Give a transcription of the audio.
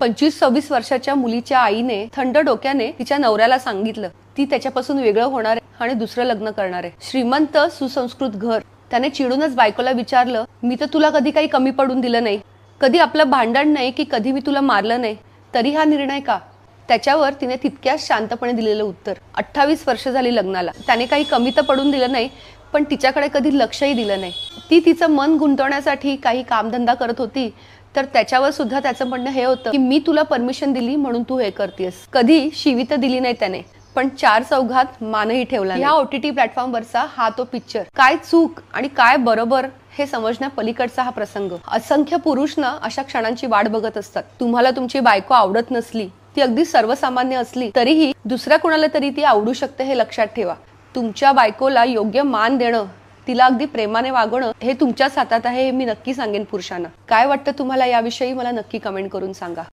25-26 वर्षाच्या मुलीच्या आईने थंड डोक्याने तिच्या नवऱ्याला सांगितलं ती त्याच्यापासून वेगळं होणार आहे आणि दुसरं लग्न करणार आहे। श्रीमंत सुसंस्कृत घर। त्याने चिडूनच बायकोला विचारलं, मी तर तुला कधी काही कमी पडून दिलं नाही, कधी आपलं भांडण नाही की कधी मी तुला मारलं नाही, तरी हा निर्णय का? त्याच्यावर तिने तितक्याच शांतपणे दिलेलं उत्तर, 28 वर्ष झाली लग्नाला, त्याने काही कमी तर पडून दिलं नाही, पण तिच्याकडे कधी लक्षही दिलं नाही। ती तिचं मन गुंतवण्यासाठी काही कामधंदा करत होती, तर त्याच्यावर सुद्धा त्याचं म्हणणं हे होतं की मी तुला परमिशन दिली म्हणून तू हे करतेस। कधी शिवी तर दिली नाही त्याने, पण 4 चौघात मानही ठेवला नाही। या OTT प्लॅटफॉर्मवरचा हा तो पिक्चर। काय चूक आणि काय बरोबर हे समजण्या पलीकडचा हा प्रसंग। असंख्य पुरुष ना अशा क्षणांची वाट बघत असतात। तुम्हाला तुमची बायको आवडत नसली, ती अगदी सर्वसामान्य असली तरीही दुसऱ्या कोणाला तरी ती आवडू शकते हे लक्षात ठेवा। तुमच्या बायकोला योग्य मान देणं, तिला अगदी प्रेमाने वागवणं हे तुमच्याच हातात आहे हे मी नक्की सांगेन पुरुषांना। काय वाटतं तुम्हाला याविषयी मला नक्की कमेंट करून सांगा।